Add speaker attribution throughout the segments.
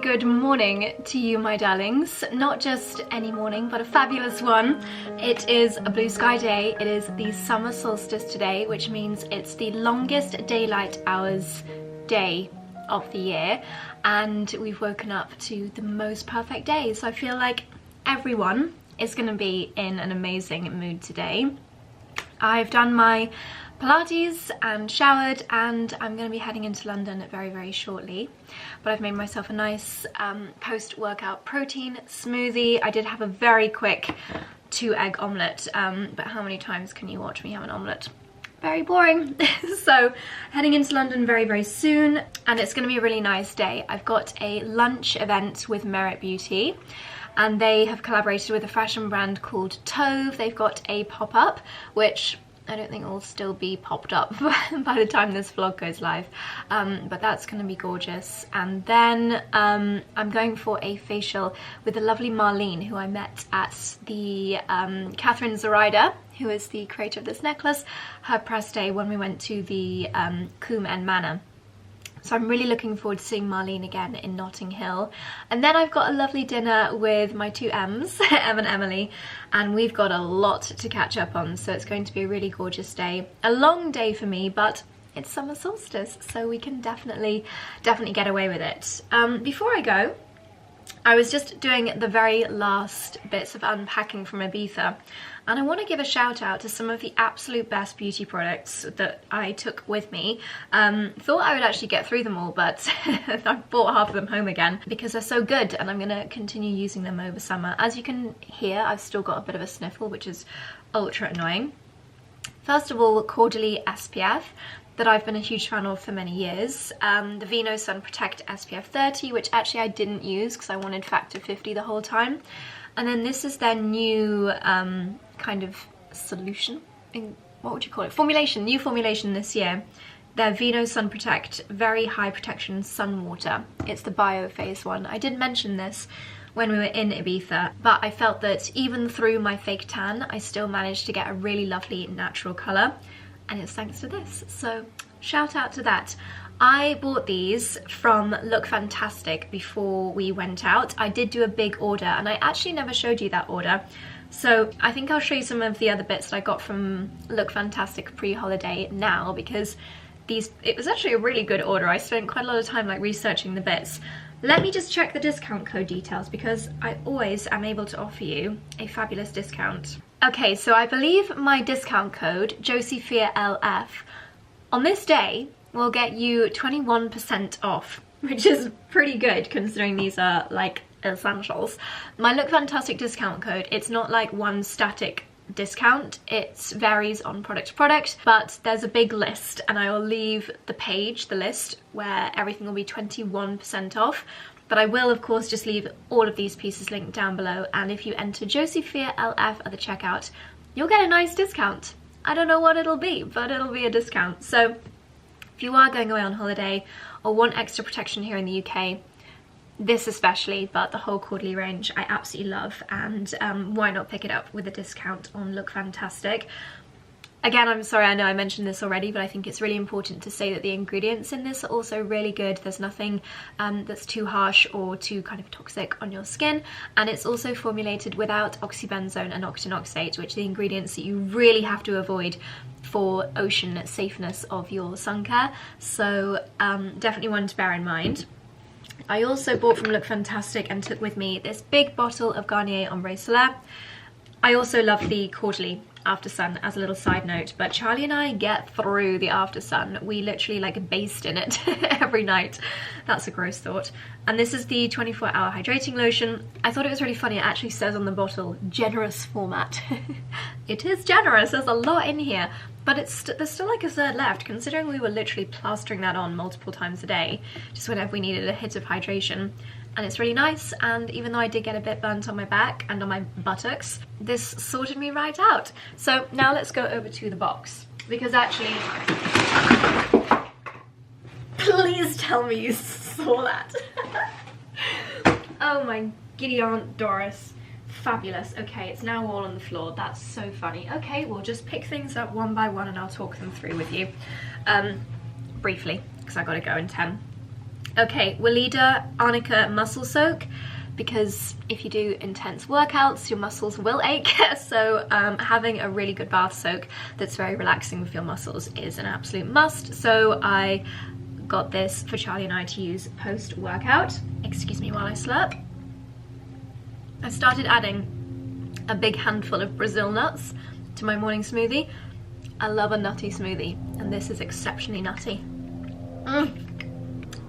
Speaker 1: Good morning to you, my darlings. Not just any morning, but a fabulous one. It is a blue sky day. It is the summer solstice today, which means it's the longest daylight hours day of the year, and we've woken up to the most perfect day. So I feel like everyone is going to be in an amazing mood today. I've done my Pilates and showered, and I'm going to be heading into London very, very shortly. But I've made myself a nice post-workout protein smoothie. I did have a very quick 2-egg omelette, but how many times can you watch me have an omelette? Very boring. So heading into London very, very soon, and it's going to be a really nice day. I've got a lunch event with Merit Beauty, and they have collaborated with a fashion brand called 𝑭𝒊𝒏𝒅. They've got a pop-up, which I don't think it will still be popped up by the time this vlog goes live, but that's going to be gorgeous. And then I'm going for a facial with the lovely Marlene, who I met at the 𝑭𝒂𝒕, who is the creator of this necklace, her press day when we went to the 𝘞𝘮 Manor. So I'm really looking forward to seeing Marlene again in Notting Hill. And then I've got a lovely dinner with my two M's, Em and Emily, and we've got a lot to catch up on, so it's going to be a really gorgeous day. A long day for me, but it's summer solstice, so we can definitely get away with it. Before I go, I was just doing the very last bits of unpacking from Ibiza, and I want to give a shout out to some of the absolute best beauty products that I took with me. Thought I would actually get through them all, but I brought half of them home again because they're so good, and I'm going to continue using them over summer. As you can hear, I've still got a bit of a sniffle, which is ultra annoying. First of all, 𝑭𝒊𝒏𝒅 𝑴𝒆, that I've been a huge fan of for many years. The Vino Sun Protect SPF 30, which actually I didn't use because I wanted factor 50 the whole time. And then this is their new kind of solution, what would you call it? Formulation, new formulation this year. Their Vino Sun Protect Very High Protection Sun Water. It's the bio phase one. I did mention this when we were in Ibiza, but I felt that even through my fake tan, I still managed to get a really lovely natural colour. And it's thanks to this, so shout out to that. I bought these from Look Fantastic before we went out. I did do a big order, and I actually never showed you that order, so I think I'll show you some of the other bits that I got from Look Fantastic pre-holiday now, because it was actually a really good order. I spent quite a lot of time like researching the bits. Let me just check the discount code details, because I always am able to offer you a fabulous discount. Okay, so I believe my discount code, 𝑗OSIFIA_LF, on this day will get you 21% off, which is pretty good considering these are like essentials. My Look Fantastic discount code, it's not like one static discount, it varies on product to product, but there's a big list, and I will leave the list, where everything will be 21% off. But I will, of course, just leave all of these pieces linked down below, and if you enter 𝑗OSIFIA_LF at the checkout, you'll get a nice discount. I don't know what it'll be, but it'll be a discount. So if you are going away on holiday or want extra protection here in the UK, this especially, but the whole 𝑭𝒊𝒏𝒅 range I absolutely love, and why not pick it up with a discount on Look Fantastic. Again, I'm sorry, I know I mentioned this already, but I think it's really important to say that the ingredients in this are also really good. There's nothing that's too harsh or too kind of toxic on your skin, and it's also formulated without oxybenzone and octinoxate, which are the ingredients that you really have to avoid for ocean safeness of your sun care. So definitely one to bear in mind. I also bought from Look Fantastic and took with me this big bottle of Garnier Ombre Solaire. I also love the 𝑭𝒊𝒏𝒅 After Sun as a little side note, but Charlie and I get through the After Sun. We literally like baste in it every night. That's a gross thought. And this is the 24-hour hydrating lotion. I thought it was really funny, it actually says on the bottle, generous format. It is generous, there's a lot in here, but there's still like a third left, considering we were literally plastering that on multiple times a day, just whenever we needed a hit of hydration. and it's really nice, and even though I did get a bit burnt on my back and on my buttocks, this sorted me right out. So now let's go over to the box, because actually, please tell me you saw that. Oh my giddy Aunt Doris. Fabulous. Okay, it's now all on the floor. That's so funny. Okay, we'll just pick things up one by one and I'll talk them through with you. Briefly, because I gotta go in 10. Okay, 𝑭𝒊𝒏𝒅 𝑴𝒆 muscle soak, because if you do intense workouts, your muscles will ache. So having a really good bath soak that's very relaxing with your muscles is an absolute must. So I got this for Charlie and I to use post-workout. Excuse me while I slurp. I started adding a big handful of Brazil nuts to my morning smoothie. I love a nutty smoothie, and this is exceptionally nutty.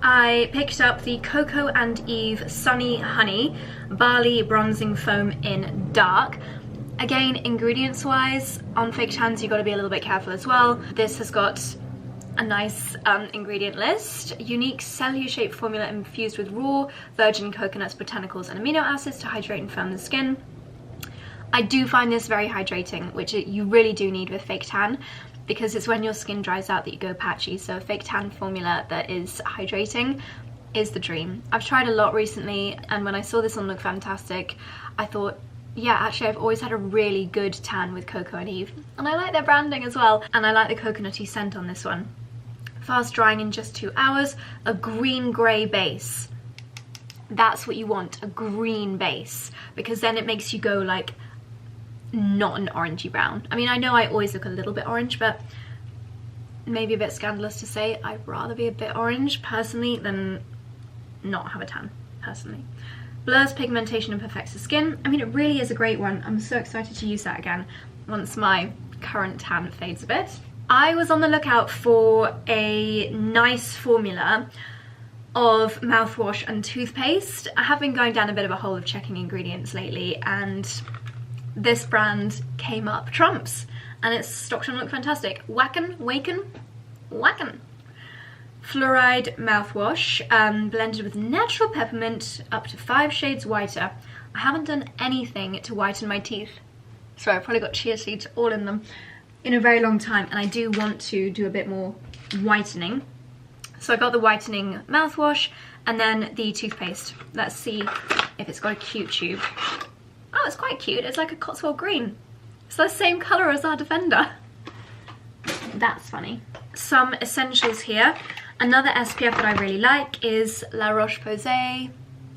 Speaker 1: I picked up the Coco and Eve Sunny Honey Barley Bronzing Foam in Dark. Again, ingredients wise, on fake tans you've got to be a little bit careful as well. This has got a nice ingredient list. Unique cellular shaped formula infused with raw virgin coconuts, botanicals and amino acids to hydrate and firm the skin. I do find this very hydrating, which you really do need with fake tan, because it's when your skin dries out that you go patchy. So a fake tan formula that is hydrating is the dream. I've tried a lot recently, and when I saw this on Look Fantastic, I thought, yeah, actually I've always had a really good tan with Coco and Eve, and I like their branding as well, and I like the coconutty scent on this one. Fast drying in just 2 hours, a green grey base. That's what you want, a green base, because then it makes you go like not an orangey brown. I mean, I know I always look a little bit orange, but maybe a bit scandalous to say, I'd rather be a bit orange personally than not have a tan, personally. Blurs pigmentation and perfects the skin. I mean, it really is a great one. I'm so excited to use that again once my current tan fades a bit. I was on the lookout for a nice formula of mouthwash and toothpaste. I have been going down a bit of a hole of checking ingredients lately, and this brand came up trumps, and it's stocked on Look Fantastic. 𝑭𝒂𝒕 Fluoride mouthwash, blended with natural peppermint, up to 5 shades whiter. I haven't done anything to whiten my teeth, so I've probably got chia seeds all in them, in a very long time, and I do want to do a bit more whitening. So I got the whitening mouthwash and then the toothpaste. Let's see if it's got a cute tube. Oh, it's quite cute. It's like a Cotswold green. It's the same colour as our Defender. That's funny. Some essentials here. Another SPF that I really like is La Roche-Posay.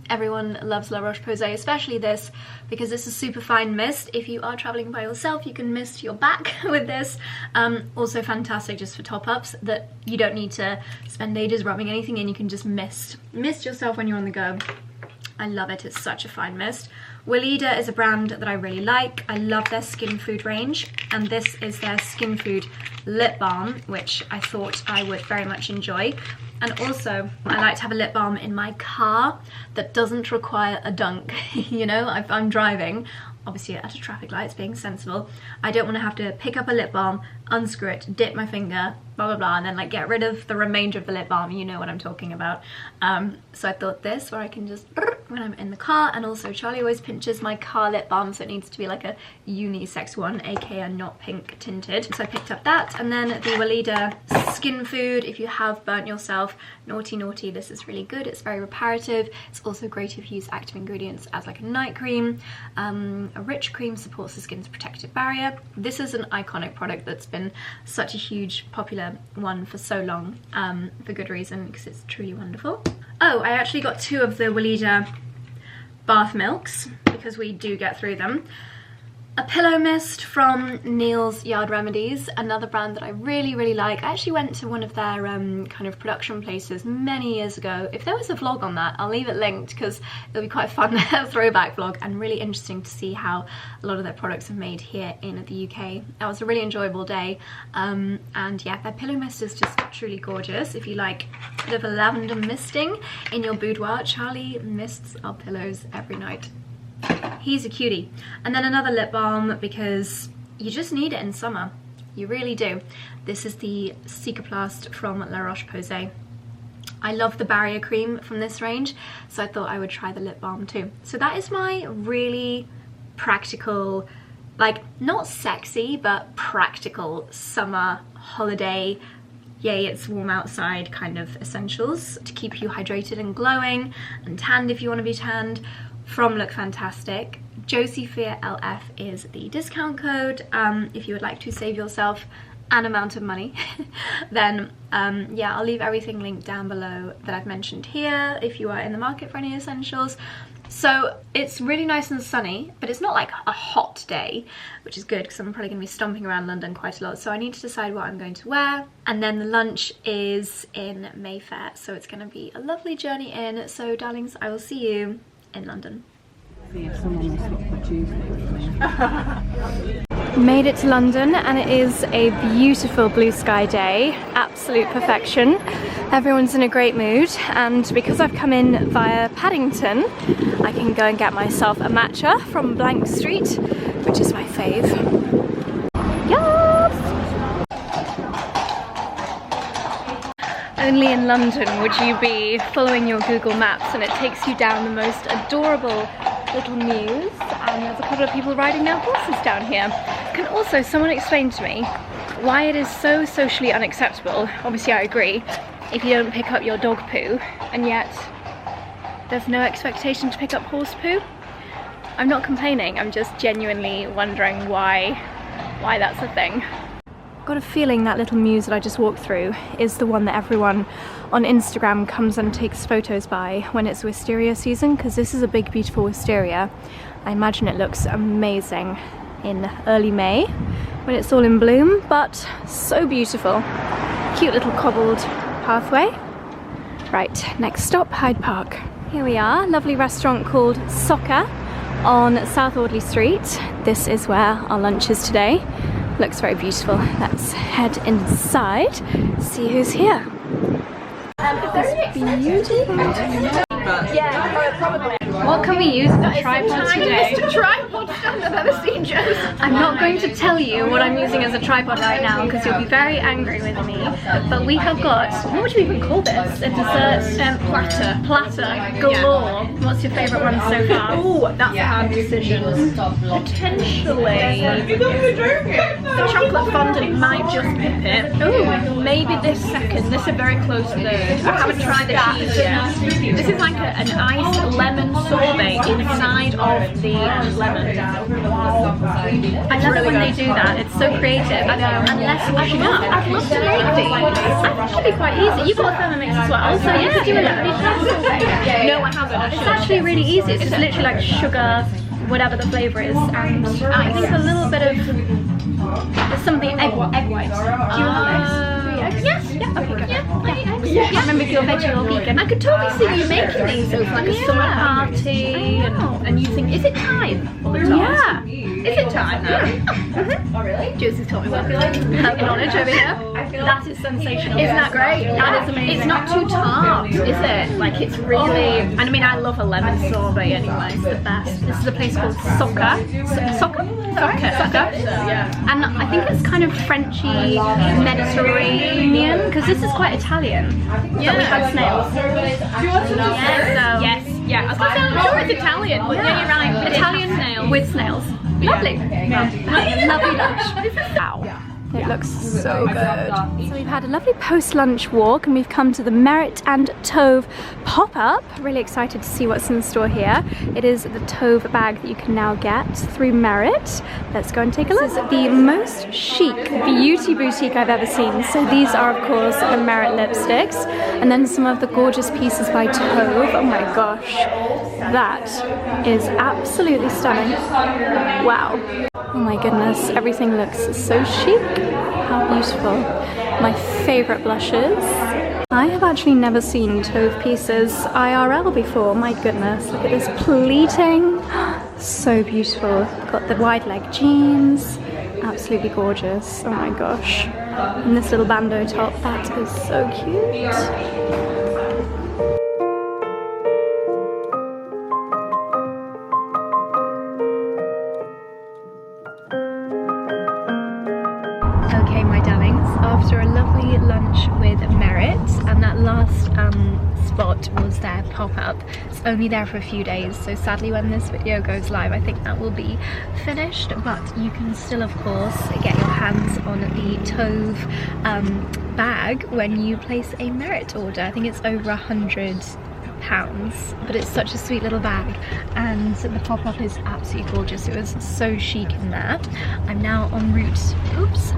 Speaker 1: Everyone loves La Roche-Posay, especially this, because it's a super fine mist. If you are traveling by yourself, you can mist your back with this. Also fantastic just for top-ups, that you don't need to spend ages rubbing anything in. You can just mist yourself when you're on the go. I love it. It's such a fine mist. 𝑭𝒊𝒏𝒅 is a brand that I really like. I love their Skin Food range, and this is their Skin Food lip balm, which I thought I would very much enjoy. And also, I like to have a lip balm in my car that doesn't require a dunk. You know, if I'm driving, obviously at a traffic light, it's being sensible, I don't want to have to pick up a lip balm, unscrew it, dip my finger, blah blah blah, and then like get rid of the remainder of the lip balm. You know what I'm talking about. So I thought this, where I can just, when I'm in the car, and also Charlie always pinches my car lip balm, so it needs to be like a unisex one, aka not pink tinted. So I picked up that, and then the 𝑭𝒊𝒏𝒅 Skin Food. If you have burnt yourself, naughty, this is really good. It's very reparative. It's also great if you use active ingredients as like a night cream. A rich cream supports the skin's protective barrier. This is an iconic product that's been such a huge popular one for so long, for good reason, because it's truly wonderful. Oh, I actually got 2 of the 𝑭𝒊𝒏𝒅 bath milks, because we do get through them. A pillow mist from Neil's Yard Remedies, another brand that I really, really like. I actually went to one of their kind of production places many years ago. If there was a vlog on that, I'll leave it linked, because it'll be quite a fun throwback vlog, and really interesting to see how a lot of their products are made here in the UK. That was a really enjoyable day, and yeah, their pillow mist is just truly gorgeous. If you like a bit of a lavender misting in your boudoir, Charlie mists our pillows every night. He's a cutie. And then another lip balm, because you just need it in summer. You really do. This is the Cicaplast from La Roche-Posay. I love the barrier cream from this range, so I thought I would try the lip balm too. So that is my really practical, like not sexy, but practical summer holiday, yay it's warm outside kind of essentials to keep you hydrated and glowing and tanned if you want to be tanned from Look Fantastic. 𝑭𝒊𝒏𝒅 𝑙𝑓 is the discount code. If you would like to save yourself an amount of money, then yeah, I'll leave everything linked down below that I've mentioned here if you are in the market for any essentials. So it's really nice and sunny, but it's not like a hot day, which is good because I'm probably going to be stomping around London quite a lot. So I need to decide what I'm going to wear. And then the lunch is in Mayfair, so it's going to be a lovely journey in. So darlings, I will see you in London. Made it to London, and it is a beautiful blue sky day, absolute perfection. Everyone's in a great mood, and because I've come in via Paddington, I can go and get myself a matcha from Blank Street, which is my fave. Yes! Only in London would you be following your Google Maps and it takes you down the most adorable little mews, and there's a couple of people riding their horses down here. Can also someone explain to me why it is so socially unacceptable, obviously I agree, if you don't pick up your dog poo, and yet there's no expectation to pick up horse poo? I'm not complaining, I'm just genuinely wondering why that's a thing. Got a feeling that little mews that I just walked through is the one that everyone on Instagram comes and takes photos by when it's wisteria season, because this is a big beautiful wisteria. I imagine it looks amazing in early May when it's all in bloom, but so beautiful. Cute little cobbled pathway. Right, next stop, Hyde Park. Here we are, lovely restaurant called 𝑭𝒂𝒕 on South Audley Street. This is where our lunch is today. Looks very beautiful. Let's head inside, see who's here. It's beautiful. Yeah, probably. What can we use as a tripod today? It's the tripod stand I've ever seen, Josie. I'm not going to tell you what I'm using as a tripod right now because you'll be very angry with me. But we have got, what would you even call this? A dessert platter. Platter galore. Yeah. What's your favourite one so far? Oh, that's a hard decision. Potentially. The chocolate fondant might just pip it. Oh, maybe this second. This is very close third. I haven't tried the cheese yet. This is like an iced lemon sorbet inside of the lemon. I love it when they do that. It's so creative. I know. And less washing up. I'd love to make these. I think it should be quite easy. You've got a Thermomix as well, so you could do a lemon sorbet. No, I haven't. It's actually really easy. It's just literally like sugar, whatever the flavour is, and I think a little bit of there's something egg white. Do you want eggs? Yes. Yeah. Okay. Good. Yeah. Yeah. I can't remember if you're veggie or vegan. I could totally see you making these as like a summer party, and you think, is it time? Yeah. Is it time? Yeah. Oh really? Josie's taught me well. Knowledge over here. That is sensational. Isn't that great? That is amazing. It's not too tart, is it? Like it's really. And I mean, I love a lemon sorbet anyway. It's the best. This is a place called 𝑭𝒂𝒕. 𝑭𝒂𝒕. Yeah. And I think it's kind of Frenchy, Mediterranean, because this is quite Italian. Yeah. But we had snails. Yes. Yeah. I was gonna say, I'm sure it's Italian. But yeah, you're right. Italian snails with snails. Lovely. Lovely lunch. Wow. It looks so good. So we've had a lovely post-lunch walk and we've come to the 𝑑𝒉 and 𝑡auve pop-up. Really excited to see what's in store here. It is the 𝑡auve bag that you can now get through 𝑑𝒉. Let's go and take a look. This is the most chic beauty boutique I've ever seen. So these are of course the 𝑑𝒉 lipsticks, and then some of the gorgeous pieces by 𝑡auve. Oh my gosh, that is absolutely stunning. Wow. Oh my goodness, everything looks so chic. How beautiful. My favourite blushes. I have actually never seen 𝑡auve pieces IRL before. My goodness, look at this pleating. So beautiful. Got the wide leg jeans. Absolutely gorgeous. Oh my gosh. And this little bandeau top, that is so cute. after a lovely lunch with Merit, and that last spot was their pop-up. It's only there for a few days, so sadly when this video goes live I think that will be finished, but you can still of course get your hands on the 𝘂𝑗 bag when you place a Merit order. I think it's over £100, but it's such a sweet little bag, and the pop-up is absolutely gorgeous. It was so chic in there. I'm now en route,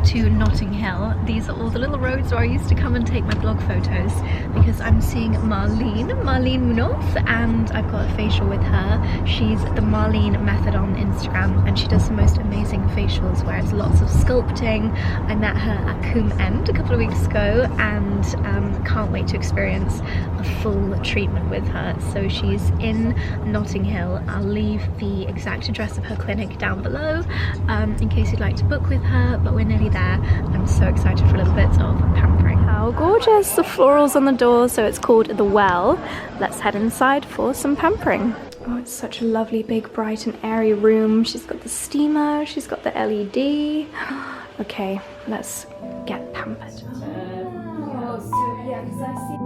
Speaker 1: to Notting Hill. These are all the little roads where I used to come and take my blog photos, because I'm seeing Marlene Munoz, and I've got a facial with her. She's the Marlene method on Instagram, and she does the most amazing facials where it's lots of sculpting. I met her at 𝑭𝒂 a couple of weeks ago, and can't wait to experience a full treatment with her. So she's in Notting Hill. I'll leave the exact address of her clinic down below in case you'd like to book with her, but we're nearly there. I'm so excited for a little bit of pampering. How gorgeous! The florals on the door, so it's called The Well. Let's head inside for some pampering. Oh, it's such a lovely, big, bright and airy room. She's got the steamer, she's got the LED. Okay, let's get pampered. Yeah, because I've seen...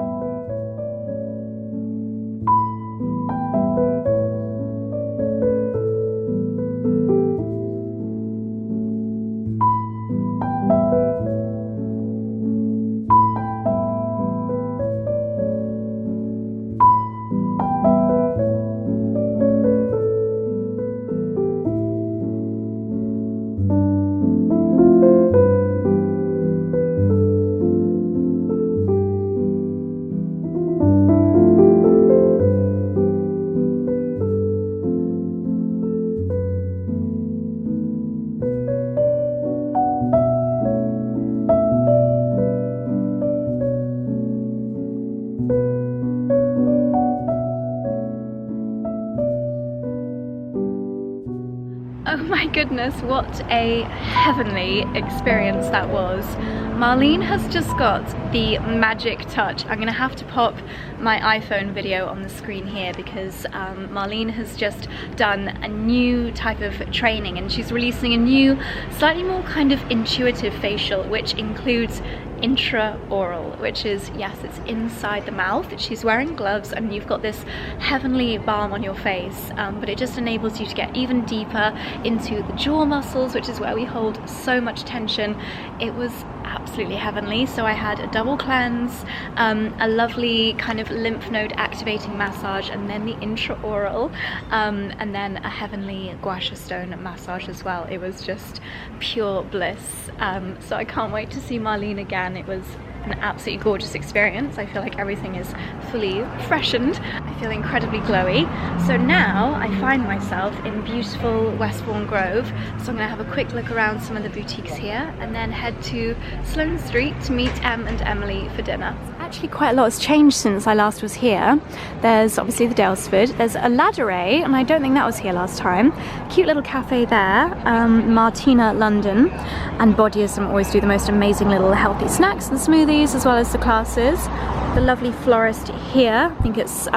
Speaker 1: Oh my goodness, what a heavenly experience that was. Marlene has just got the magic touch. I'm gonna have to pop my iPhone video on the screen here because Marlene has just done a new type of training, and she's releasing a new, slightly more kind of intuitive facial, which includes intraoral, which is, yes, it's inside the mouth. She's wearing gloves and you've got this heavenly balm on your face, but it just enables you to get even deeper into the jaw muscles, which is where we hold so much tension. It was absolutely heavenly. So I had a double cleanse, a lovely kind of lymph node activating massage, and then the intraoral, and then a heavenly gua sha stone massage as well. It was just pure bliss. So I can't wait to see Marlene again. It was an absolutely gorgeous experience. I feel like everything is fully freshened. I feel incredibly glowy. So now I find myself in beautiful Westbourne Grove. So I'm gonna have a quick look around some of the boutiques here and then head to Sloane Street to meet Em and Emily for dinner. Actually quite a lot has changed since I last was here. There's obviously the 𝑭𝒆𝒏𝒅, there's a Latte, and I don't think that was here last time. Cute little cafe there. Martina London and Bodyism always do the most amazing little healthy snacks and smoothies, as well as the classes. The lovely florist here, I think it's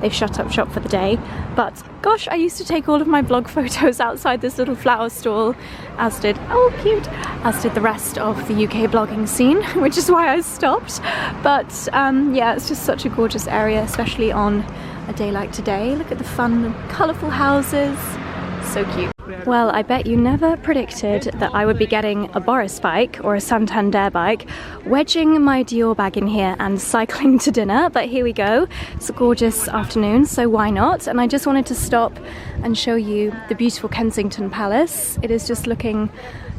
Speaker 1: they've shut up shop for the day, but gosh, I used to take all of my blog photos outside this little flower stall, as did, oh cute, as did the rest of the UK blogging scene, which is why I stopped. But yeah, it's just such a gorgeous area, especially on a day like today. Look at the fun, colourful houses, so cute. Well, I bet you never predicted that I would be getting a Boris bike or a Santander bike, wedging my Dior bag in here and cycling to dinner, but here we go. It's a gorgeous afternoon, so why not? And I just wanted to stop and show you the beautiful Kensington Palace. It is just looking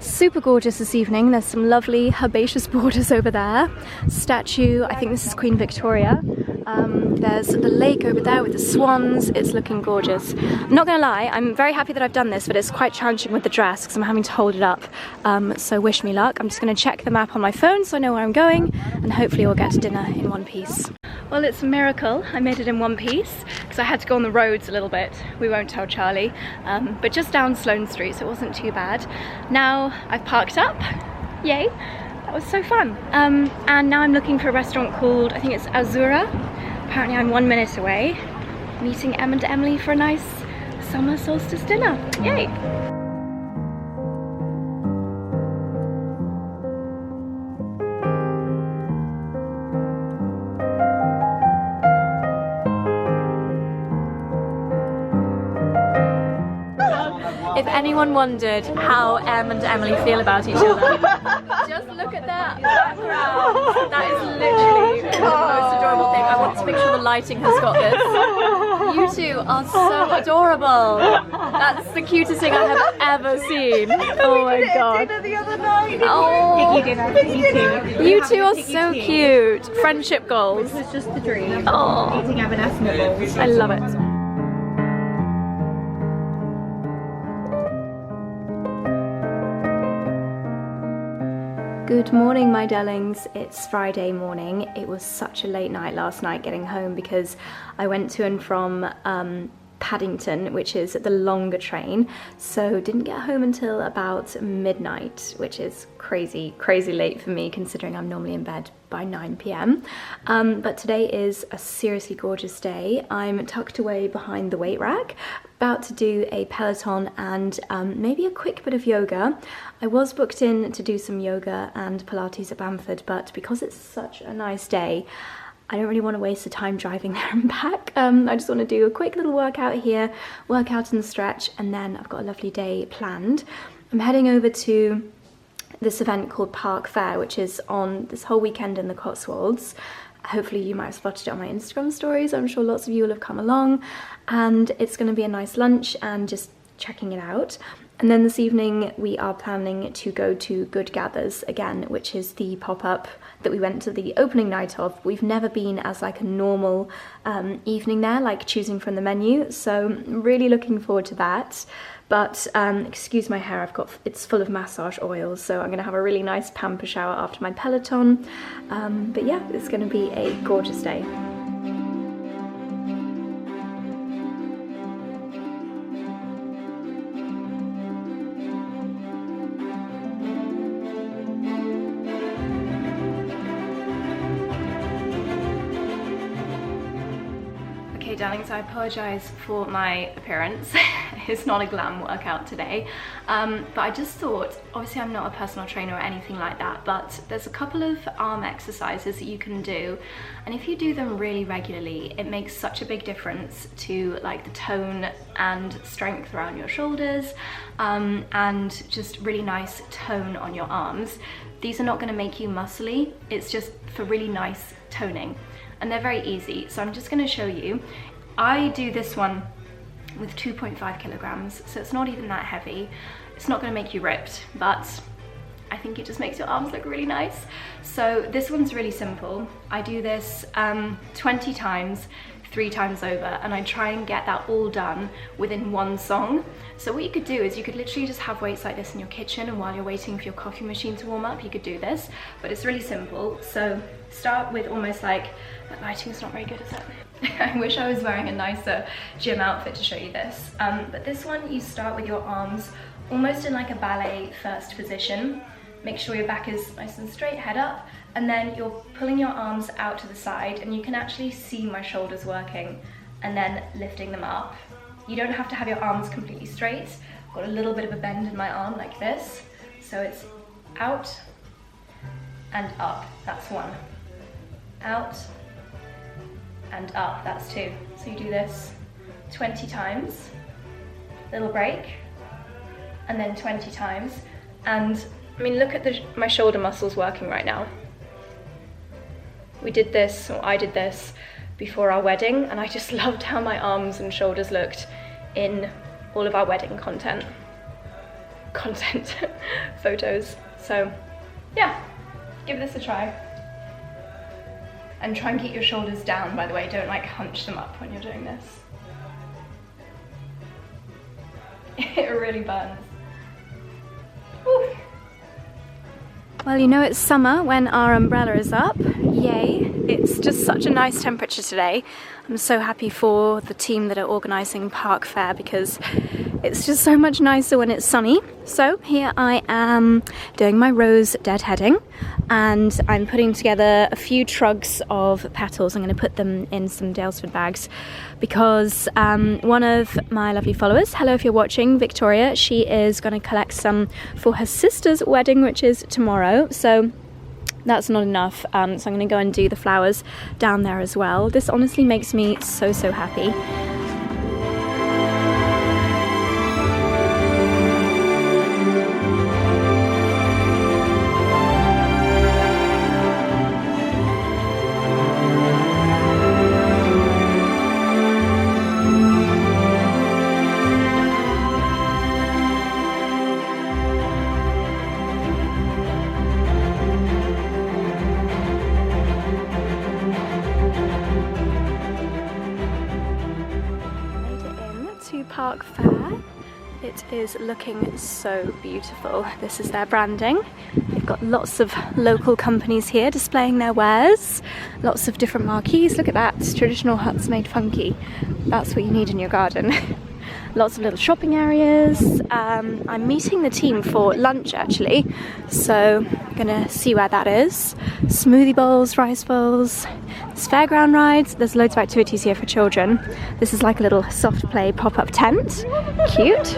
Speaker 1: super gorgeous this evening. There's some lovely herbaceous borders over there. Statue, I think this is Queen Victoria. There's the lake over there with the swans. It's looking gorgeous. I'm not gonna lie, I'm very happy that I've done this, but it's quite challenging with the dress because I'm having to hold it up. So wish me luck. I'm just gonna check the map on my phone so I know where I'm going, and hopefully we'll get to dinner in one piece. Well, it's a miracle I made it in one piece because I had to go on the roads a little bit. We won't tell Charlie, but just down Sloane Street, so it wasn't too bad. Now I've parked up, yay. That was so fun. And now I'm looking for a restaurant called, I think it's Azura. Apparently I'm 1 minute away, meeting Em and Emily for a nice summer solstice dinner. Yay! If anyone wondered how Em and Emily feel about each other, just look at that background. That is literally the most adorable thing. I want to make sure the lighting has got this. You two are so adorable. That's the cutest thing I have ever seen. Oh my god.
Speaker 2: The other night.
Speaker 1: Oh, you two are so cute. Friendship goals.
Speaker 2: It was just the dream.
Speaker 1: Oh,
Speaker 2: Eating 𝑭𝒂𝒆 nibbles.
Speaker 1: I love it. Good morning, my darlings. It's Friday morning. It was such a late night last night getting home because I went to and from Paddington, which is the longer train, so didn't get home until about midnight, which is crazy late for me considering I'm normally in bed by 9 p.m. But today is a seriously gorgeous day. I'm tucked away behind the weight rack, about to do a Peloton and maybe a quick bit of yoga. I was booked in to do some yoga and Pilates at Bamford, but because it's such a nice day, I don't really want to waste the time driving there and back. I just want to do a quick little workout here, workout and stretch, and then I've got a lovely day planned. I'm heading over to this event called Park Fair, which is on this whole weekend in the Cotswolds. Hopefully you might have spotted it on my Instagram stories. I'm sure lots of you will have come along, and it's going to be a nice lunch and just checking it out. And then this evening we are planning to go to 𝑭𝒊𝒏𝒅 again, which is the pop-up that we went to the opening night of. We've never been as like a normal evening there, like choosing from the menu, so really looking forward to that. But excuse my hair, it's full of massage oils, so I'm gonna have a really nice pamper shower after my Peloton. But yeah, it's gonna be a gorgeous day. Darlings, I apologise for my appearance. It's not a glam workout today, but I just thought, obviously I'm not a personal trainer or anything like that, but there's a couple of arm exercises that you can do, and if you do them really regularly, it makes such a big difference to like the tone and strength around your shoulders, and just really nice tone on your arms. These are not going to make you muscly, it's just for really nice toning. And they're very easy, so I'm just going to show you. I do this one with 2.5 kilograms, so it's not even that heavy. It's not going to make you ripped, but I think it just makes your arms look really nice. So this one's really simple. I do this 20 times, 3 times over, and I try and get that all done within one song. So what you could do is you could literally just have weights like this in your kitchen, and while you're waiting for your coffee machine to warm up, you could do this, but it's really simple. So start with almost like, that lighting's not very good, is it? I wish I was wearing a nicer gym outfit to show you this. But this one, you start with your arms almost in like a ballet first position. Make sure your back is nice and straight, head up, and then you're pulling your arms out to the side, and you can actually see my shoulders working, and then lifting them up. You don't have to have your arms completely straight. I've got a little bit of a bend in my arm like this. So it's out and up, that's 1. Out and up, that's 2. So you do this 20 times, little break, and then 20 times. And I mean, look at my shoulder muscles working right now. We did this, or I did this before our wedding, and I just loved how my arms and shoulders looked in all of our wedding content photos. So yeah, give this a try. And try and keep your shoulders down, by the way. Don't like hunch them up when you're doing this. It really burns. Woo. Well, you know it's summer when our umbrella is up. Yay. It's just such a nice temperature today. I'm so happy for the team that are organising Park Fair because it's just so much nicer when it's sunny. So here I am doing my rose deadheading, and I'm putting together a few trugs of petals. I'm going to put them in some 𝑑aylesford bags because one of my lovely followers, hello if you're watching, Victoria, she is going to collect some for her sister's wedding, which is tomorrow. So that's not enough, so I'm going to go and do the flowers down there as well. This honestly makes me so happy. It is looking so beautiful. This is their branding. They've got lots of local companies here displaying their wares. Lots of different marquees. Look at that, traditional huts made funky. That's what you need in your garden. Lots of little shopping areas. I'm meeting the team for lunch actually, so I'm gonna see where that is. Smoothie bowls, rice bowls, there's fairground rides, there's loads of activities here for children. This is like a little soft play pop-up tent. Cute.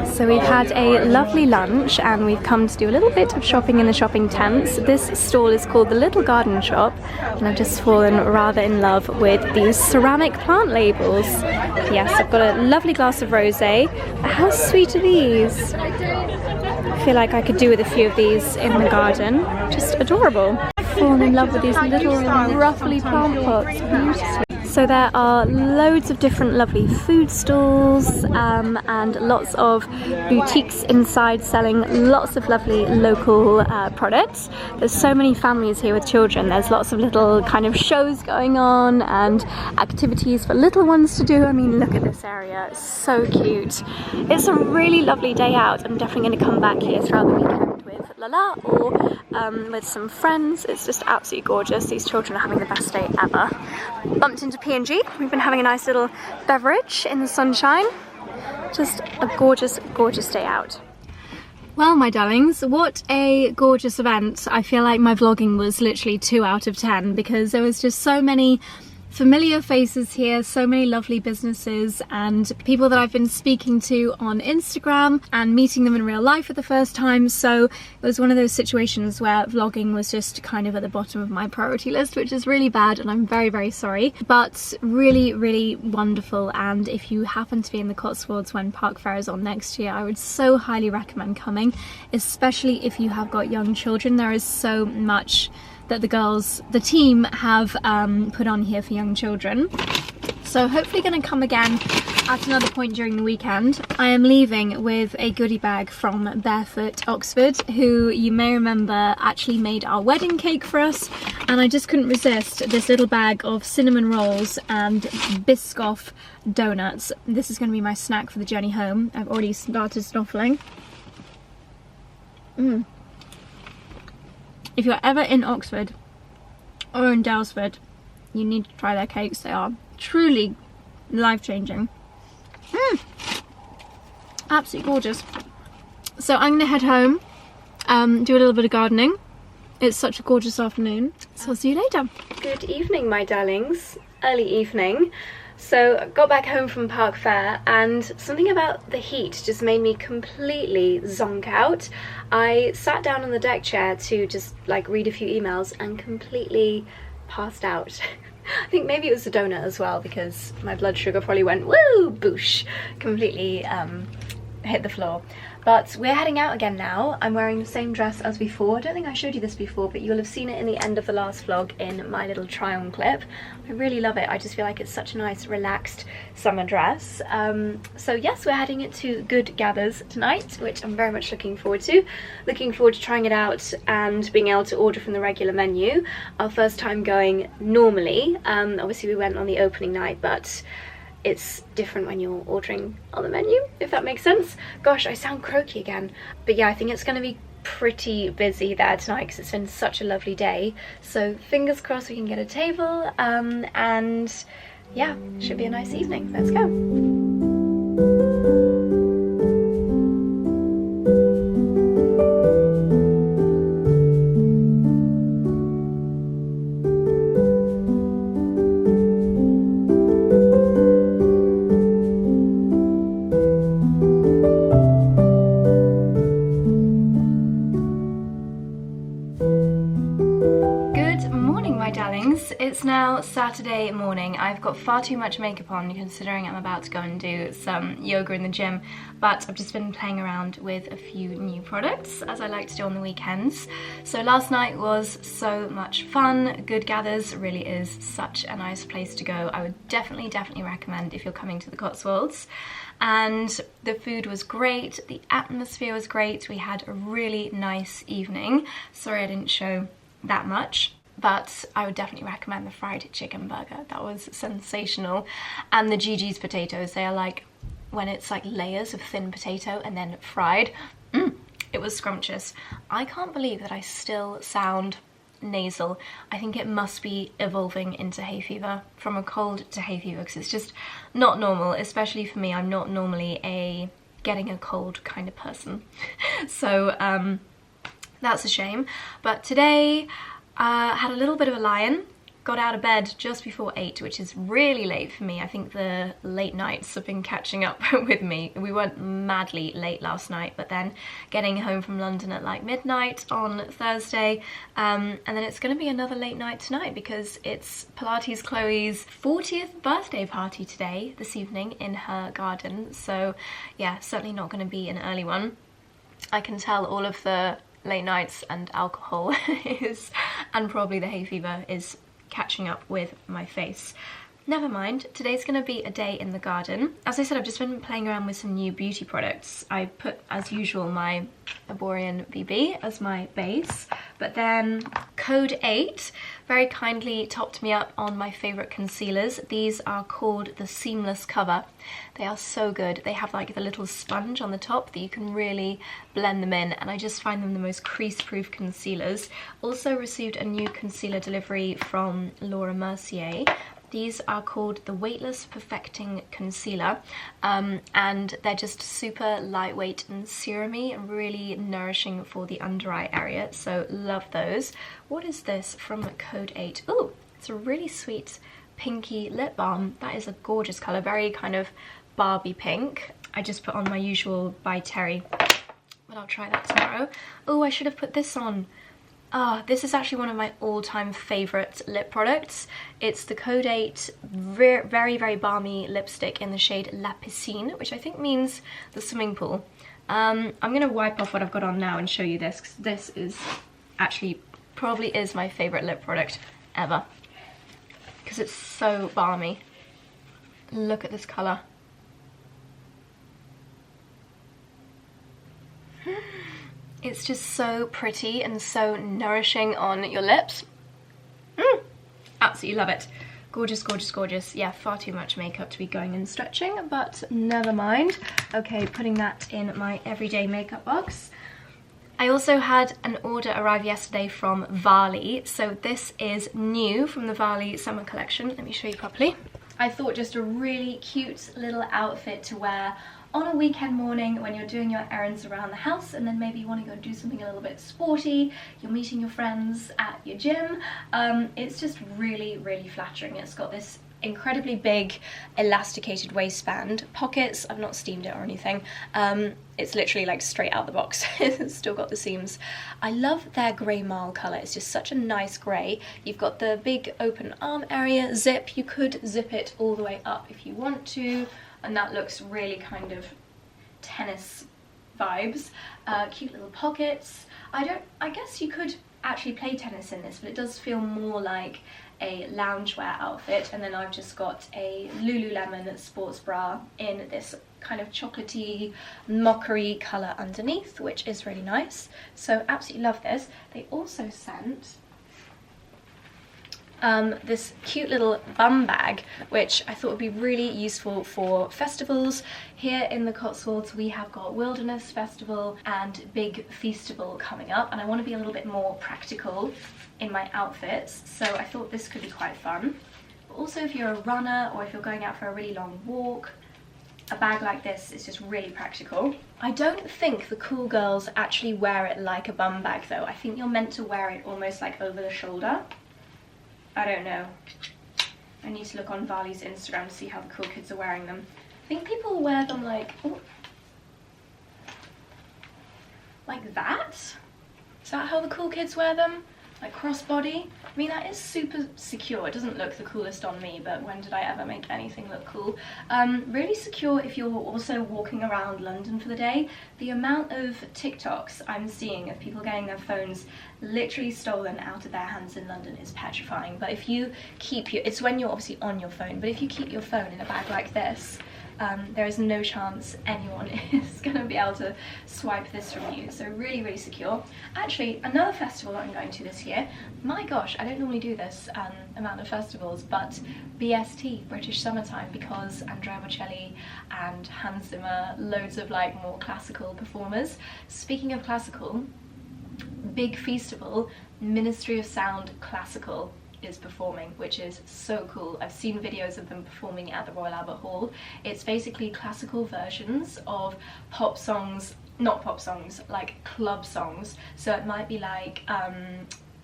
Speaker 1: So we've had a lovely lunch and we've come to do a little bit of shopping in the shopping tents. This stall is called the Little Garden Shop and I've just fallen rather in love with these ceramic plant labels. Yes, I've got a lovely glass of rosé. How sweet are these? I feel like I could do with a few of these in the garden. Just adorable. I've fallen in love with these little ruffly plant pots. Beautiful. So there are loads of different lovely food stalls and lots of boutiques inside selling lots of lovely local products. There's so many families here with children. There's lots of little kind of shows going on and activities for little ones to do. I mean, look at this area, it's so cute. It's a really lovely day out. I'm definitely going to come back here throughout the weekend with Lala or with some friends. It's just absolutely gorgeous. These children are having the best day ever. Bumped into P&G. We've been having a nice little beverage in the sunshine. Just a gorgeous, gorgeous day out. Well, my darlings, what a gorgeous event. I feel like my vlogging was literally 2 out of 10 because there was just so many familiar faces here, so many lovely businesses and people that I've been speaking to on Instagram and meeting them in real life for the first time. So it was one of those situations where vlogging was just kind of at the bottom of my priority list, which is really bad and I'm very, very sorry, but really, really wonderful. And if you happen to be in the Cotswolds when Park Fair is on next year, I would so highly recommend coming, especially if you have got young children. There is so much that the team have put on here for young children. So hopefully going to come again at another point during the weekend. I am leaving with a goodie bag from Barefoot Oxford, who you may remember actually made our wedding cake for us, and I just couldn't resist this little bag of cinnamon rolls and Biscoff donuts. This is going to be my snack for the journey home. I've already started snuffling. If you're ever in Oxford or in Daylesford, you need to try their cakes. They are truly life-changing. Absolutely gorgeous. So I'm going to head home, do a little bit of gardening. It's such a gorgeous afternoon, so I'll see you later. Good evening, my darlings. Early evening. So I got back home from Park Fair and something about the heat just made me completely zonk out. I sat down on the deck chair to just like read a few emails and completely passed out. I think maybe it was the donut as well because my blood sugar probably went woo boosh, completely hit the floor. But we're heading out again now. I'm wearing the same dress as before. I don't think I showed you this before, but you'll have seen it in the end of the last vlog in my little try on clip. I really love it. I just feel like it's such a nice relaxed summer dress. So yes, we're heading to 𝑭𝒊𝒏𝒅 tonight, which I'm very much looking forward to. Looking forward to trying it out and being able to order from the regular menu. Our first time going normally. Obviously we went on the opening night, but it's different when you're ordering on the menu, if that makes sense. Gosh, I sound croaky again. But yeah, I think it's going to be pretty busy there tonight because it's been such a lovely day. So fingers crossed we can get a table, and yeah, should be a nice evening. Let's go. It's now Saturday morning. I've got far too much makeup on considering I'm about to go and do some yoga in the gym, but I've just been playing around with a few new products as I like to do on the weekends. So last night was so much fun. 𝑭𝒊𝒏𝒅 really is such a nice place to go. I would definitely recommend if you're coming to the Cotswolds. And the food was great, the atmosphere was great, we had a really nice evening. Sorry I didn't show that much. but I would definitely recommend the fried chicken burger. That was sensational. And the 𝑭𝒔𝒑's potatoes, they are like, when it's like layers of thin potato and then fried, it was scrumptious. I can't believe that I still sound nasal. I think it must be evolving into hay fever, from a cold to hay fever, because it's just not normal, especially for me. I'm not normally a getting a cold kind of person. So that's a shame. But today had a little bit of a lie-in. Got out of bed just before 8, which is really late for me. I think the late nights have been catching up with me. We weren't madly late last night, but then getting home from London at like midnight on Thursday, and then it's going to be another late night tonight because it's Pilates Chloe's 40th birthday party today, this evening, in her garden. So yeah, certainly not going to be an early one. I can tell all of the late nights and alcohol is, and probably the hay fever is catching up with my face. Never mind, today's going to be a day in the garden. As I said, I've just been playing around with some new beauty products. I put, as usual, my 𝑭𝒊𝒏𝒅 as my base, but then Code 8 very kindly topped me up on my favourite concealers. These are called the Seamless Cover. They are so good. They have like the little sponge on the top that you can really blend them in, and I just find them the most crease-proof concealers. Also received a new concealer delivery from Laura Mercier. These are called the Weightless Perfecting Concealer, and they're just super lightweight and serumy and really nourishing for the under eye area, so love those. What is this from Code 8? Oh, it's a really sweet pinky lip balm. That is a gorgeous colour, very kind of Barbie pink. I just put on my usual by Terry, but I'll try that tomorrow. Oh, I should have put this on. This is actually one of my all-time favourite lip products. It's the Code 8 very, very balmy lipstick in the shade La Piscine, which I think means the swimming pool. I'm going to wipe off what I've got on now and show you this, because this is actually probably is my favourite lip product ever, because it's so balmy. Look at this colour. It's just so pretty and so nourishing on your lips. Absolutely love it. Gorgeous, gorgeous, gorgeous. Yeah, far too much makeup to be going and stretching, but never mind. Okay, putting that in my everyday makeup box. I also had an order arrive yesterday from Varley. So this is new from the Varley summer collection. Let me show you properly. I thought just a really cute little outfit to wear on a weekend morning when you're doing your errands around the house, and then maybe you want to go do something a little bit sporty, you're meeting your friends at your gym. It's just really, really flattering. It's got this incredibly big elasticated waistband, pockets. I've not steamed it or anything. It's literally like straight out the box. It's still got the seams. I love their grey marl colour. It's just such a nice grey. You've got the big open arm area, zip. You could zip it all the way up if you want to, and that looks really kind of tennis vibes. Cute little pockets. I guess you could actually play tennis in this, but it does feel more like a loungewear outfit. And then I've just got a Lululemon sports bra in this kind of chocolatey mockery colour underneath, which is really nice. So absolutely love this. They also sent this cute little bum bag, which I thought would be really useful for festivals. Here in the Cotswolds we have got Wilderness Festival and Big Feastival coming up, and I want to be a little bit more practical in my outfits, so I thought this could be quite fun. But also if you're a runner or if you're going out for a really long walk, a bag like this is just really practical. I don't think the cool girls actually wear it like a bum bag though. I think you're meant to wear it almost like over the shoulder. I don't know. I need to look on Varley's Instagram to see how the cool kids are wearing them. I think people wear them like, oh, like that? Is that how the cool kids wear them? Like crossbody? I mean, that is super secure. It doesn't look the coolest on me, but when did I ever make anything look cool? Really secure if you're also walking around London for the day. The amount of TikToks I'm seeing of people getting their phones literally stolen out of their hands in London is petrifying. But if you keep your, it's when you're obviously on your phone, but if you keep your phone in a bag like this, there is no chance anyone is going to be able to swipe this from you. So really, really secure. Actually, another festival that I'm going to this year, my gosh, I don't normally do this amount of festivals, but BST, British Summertime, because 𝑭𝒊𝒏𝒅 𝘆𝑚 and Hans Zimmer, loads of like more classical performers. Speaking of classical, big festival, Ministry of Sound Classical is performing, which is so cool. I've seen videos of them performing at the Royal Albert Hall. It's basically classical versions of pop songs, not pop songs, like club songs. So it might be like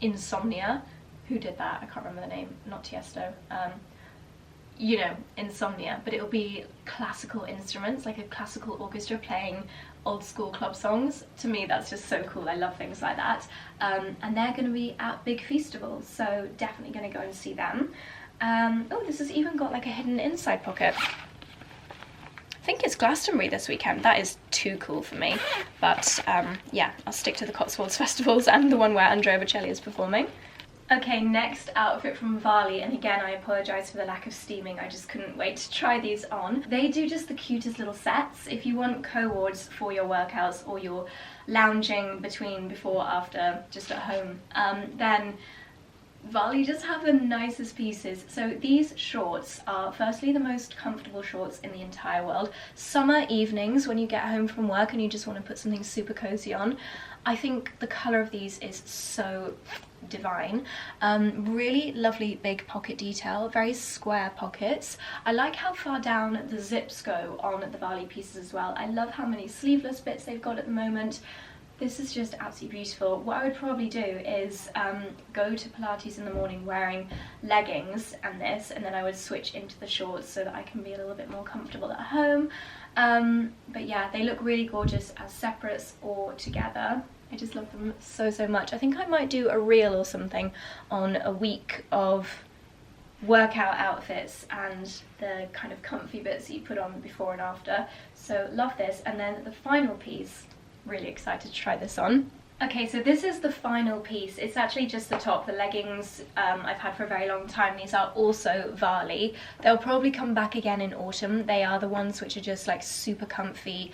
Speaker 1: Insomnia. Who did that? I can't remember the name. Not Tiesto. You know, Insomnia. But it'll be classical instruments, like a classical orchestra playing old school club songs. To me, that's just so cool. I love things like that. And they're going to be at big festivals, so definitely going to go and see them. Oh, this has even got like a hidden inside pocket. I think it's Glastonbury this weekend. That is too cool for me. But yeah, I'll stick to the Cotswolds festivals and the one where 𝑭𝒊𝒏𝒅 𝘆𝑚 is performing. Okay, next outfit from Varley, and again I apologise for the lack of steaming, I just couldn't wait to try these on. They do just the cutest little sets. If you want 𝑘𝒉𝒂𝒕s for your workouts or you're lounging between, before, after, just at home, then Varley just have the nicest pieces. So these shorts are firstly the most comfortable shorts in the entire world. Summer evenings when you get home from work and you just want to put something super cozy on, I think the colour of these is so divine. Really lovely big pocket detail, very square pockets. I like how far down the zips go on the Varley pieces as well. I love how many sleeveless bits they've got at the moment. This is just absolutely beautiful. What I would probably do is go to Pilates in the morning wearing leggings and this, and then I would switch into the shorts so that I can be a little bit more comfortable at home. But yeah, they look really gorgeous as separates or together. I just love them so, so much. I think I might do a reel or something on a week of workout outfits and the kind of comfy bits that you put on before and after. So love this. And then the final piece, really excited to try this on. Okay, so this is the final piece. It's actually just the top. The leggings I've had for a very long time. These are also Varley. They'll probably come back again in autumn. They are the ones which are just like super comfy,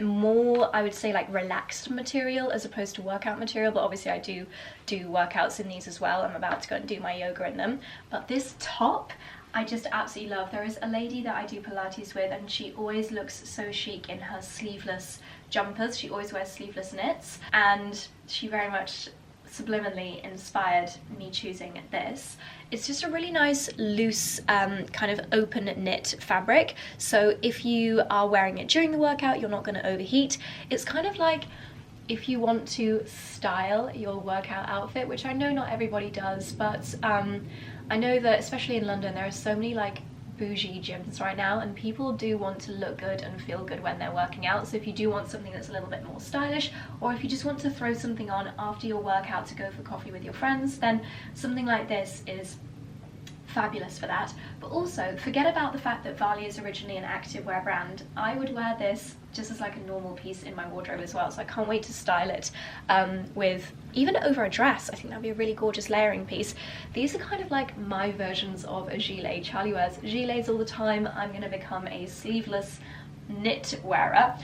Speaker 1: more, I would say, like relaxed material as opposed to workout material, but obviously I do workouts in these as well. I'm about to go and do my yoga in them. But this top, I just absolutely love. There is a lady that I do Pilates with and she always looks so chic in her sleeveless jumpers. She always wears sleeveless knits, and she very much subliminally inspired me choosing this. It's just a really nice loose kind of open knit fabric, so if you are wearing it during the workout you're not going to overheat. It's kind of like if you want to style your workout outfit, which I know not everybody does, but I know that especially in London there are so many like bougie gyms right now, and people do want to look good and feel good when they're working out. So if you do want something that's a little bit more stylish, or if you just want to throw something on after your workout to go for coffee with your friends, then something like this is fabulous for that. But also forget about the fact that Varley is originally an activewear brand. I would wear this just as like a normal piece in my wardrobe as well, so I can't wait to style it with even over a dress. I think that'd be a really gorgeous layering piece. These are kind of like my versions of a gilet. Charlie wears gilets all the time. I'm going to become a sleeveless knit wearer.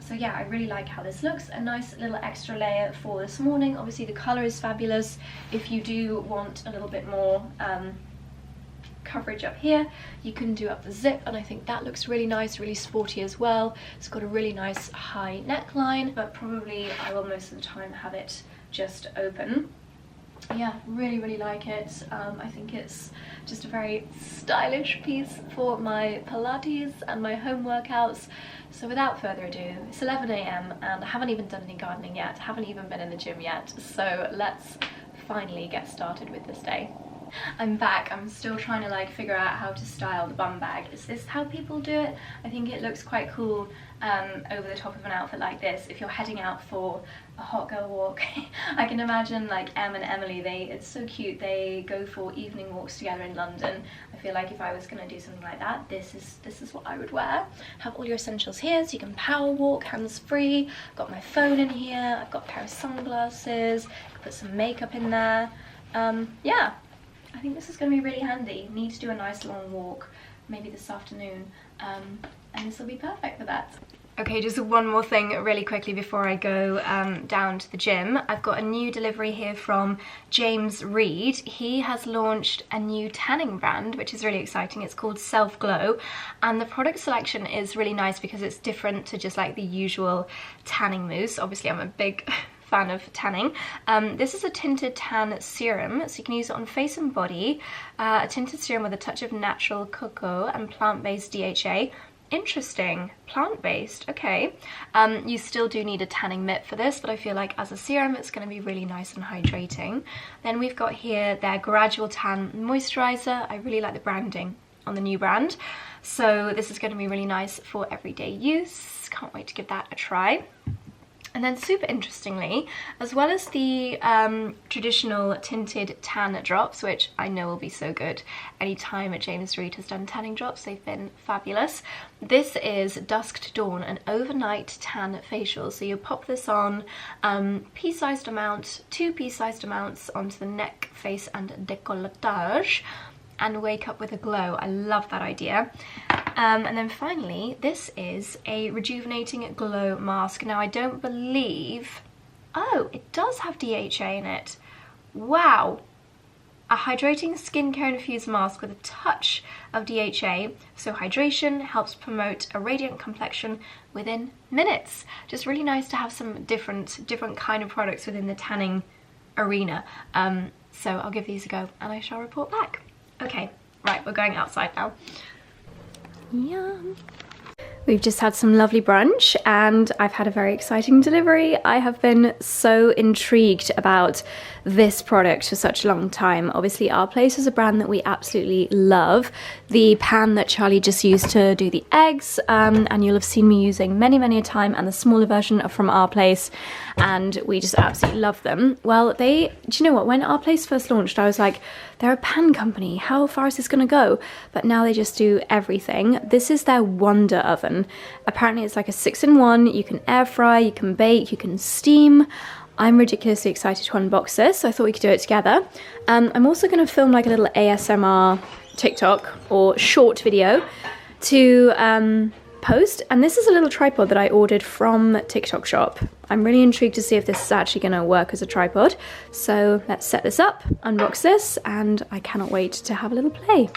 Speaker 1: So yeah, I really like how this looks. A nice little extra layer for this morning. Obviously the colour is fabulous. If you do want a little bit more coverage up here, you can do up the zip, and I think that looks really nice, really sporty as well. It's got a really nice high neckline, but probably I will most of the time have it just open. Yeah, really, really like it. I think it's just a very stylish piece for my Pilates and my home workouts. So without further ado, it's 11 AM and I haven't even done any gardening yet, haven't even been in the gym yet, so let's finally get started with this day. I'm back. I'm still trying to like figure out how to style the bum bag. Is this how people do it? I think it looks quite cool over the top of an outfit like this if you're heading out for a hot girl walk. I can imagine like Em and Emily, it's so cute, they go for evening walks together in London. I feel like if I was going to do something like that, this is what I would wear. Have all your essentials here so you can power walk hands free. I've got my phone in here, I've got a pair of sunglasses, put some makeup in there. Yeah, I think this is going to be really handy. Need to do a nice long walk maybe this afternoon, and this will be perfect for that. Okay, just one more thing really quickly before I go down to the gym. I've got a new delivery here from James Reed. He has launched a new tanning brand, which is really exciting. It's called Self Glow, and the product selection is really nice because it's different to just like the usual tanning mousse. Obviously, I'm a big fan of tanning. This is a tinted tan serum, so you can use it on face and body. A tinted serum with a touch of natural cocoa and plant-based DHA. Interesting, plant-based, okay. You still do need a tanning mitt for this, but I feel like as a serum it's going to be really nice and hydrating. Then we've got here their Gradual Tan Moisturizer. I really like the branding on the new brand, so this is going to be really nice for everyday use. Can't wait to give that a try. And then super interestingly, as well as the traditional tinted tan drops, which I know will be so good anytime James Reed has done tanning drops, they've been fabulous. This is Dusk to Dawn, an overnight tan facial. So you pop this on, pea-sized amount, 2 pea-sized amounts onto the neck, face and décolletage, and wake up with a glow. I love that idea. And then finally, this is a rejuvenating glow mask. Now I don't believe, oh, it does have DHA in it. Wow. A hydrating skincare infused mask with a touch of DHA. So hydration helps promote a radiant complexion within minutes. Just really nice to have some different kind of products within the tanning arena. So I'll give these a go and I shall report back. Okay, right, we're going outside now. Yum. We've just had some lovely brunch and I've had a very exciting delivery. I have been so intrigued about this product for such a long time. Obviously, 𝑭𝒊𝒏𝒅 is a brand that we absolutely love. The pan that Charlie just used to do the eggs, and you'll have seen me using many a time, and the smaller version are from 𝑭𝒊𝒏𝒅, and we just absolutely love them. Well, do you know what? When 𝑭𝒊𝒏𝒅 first launched, I was like, they're a pan company. How far is this gonna go? But now they just do everything. This is their Wonder Oven. Apparently it's like a 6-in-1. You can air fry, you can bake, you can steam. I'm ridiculously excited to unbox this, so I thought we could do it together. I'm also gonna film like a little ASMR TikTok or short video to post, and this is a little tripod that I ordered from TikTok shop. I'm really intrigued to see if this is actually going to work as a tripod. So let's set this up, unbox this, and I cannot wait to have a little play.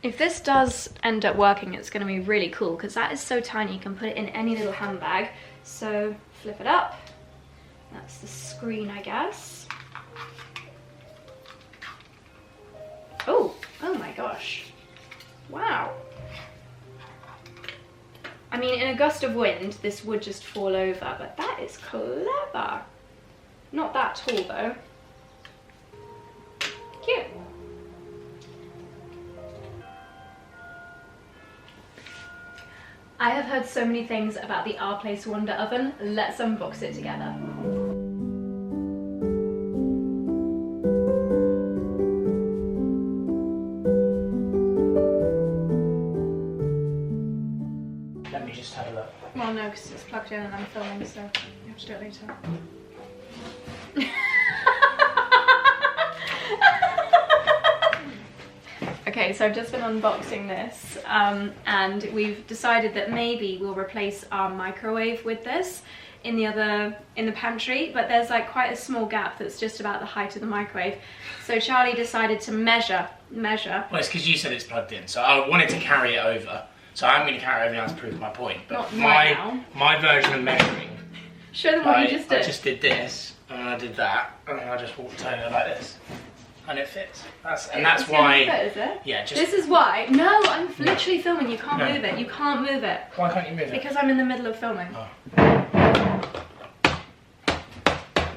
Speaker 1: If this does end up working, it's going to be really cool because that is so tiny you can put it in any little handbag. So flip it up. That's the screen, I guess. Oh my gosh. Wow. I mean, in a gust of wind, this would just fall over, but that is clever. Not that tall, though. Cute. I have heard so many things about the 𝑭𝒊𝒏𝒅 Wonder Oven. Let's unbox it together. Well, no, because it's plugged in and I'm filming, so you have to do it later. Okay, so I've just been unboxing this, and we've decided that maybe we'll replace our microwave with this in the pantry, but there's like quite a small gap that's just about the height of the microwave. So Charlie decided to measure. Well,
Speaker 3: it's because you said it's plugged in, so I wanted to carry it over. So I'm going to carry it over now to prove my point. But my version of measuring.
Speaker 1: Show them what you just did.
Speaker 3: I just did this, and I did that, and I just walked over like this, and it fits. That's why.
Speaker 1: Fit, is it?
Speaker 3: Yeah.
Speaker 1: This is why. No, I'm literally filming. You can't move it. You can't move it.
Speaker 3: Why can't you move it?
Speaker 1: Because I'm in the middle of filming.
Speaker 3: Oh.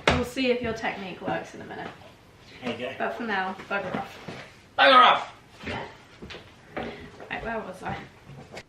Speaker 1: We'll see if your technique works in a minute.
Speaker 3: There you go.
Speaker 1: But for now, bugger off.
Speaker 3: Bugger off.
Speaker 1: Yeah. Right, where was I?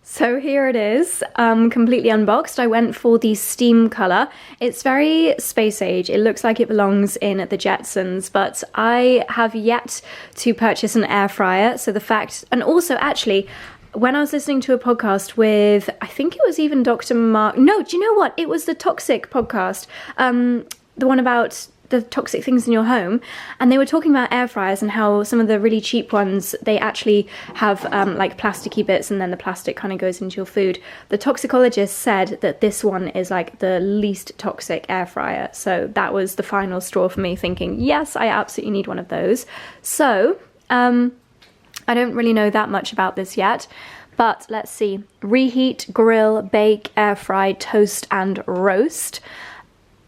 Speaker 1: So here it is, completely unboxed. I went for the steam colour. It's very space age. It looks like it belongs in the Jetsons, but I have yet to purchase an air fryer. So the fact, and also actually, when I was listening to a podcast with, I think it was even Dr. Mark, no, do you know what? It was the Toxic podcast, the one about the toxic things in your home. And they were talking about air fryers and how some of the really cheap ones, they actually have like plasticky bits, and then the plastic kind of goes into your food. The toxicologist said that this one is like the least toxic air fryer. So that was the final straw for me, thinking, yes, I absolutely need one of those. So I don't really know that much about this yet, but let's see. Reheat, grill, bake, air fry, toast, and roast.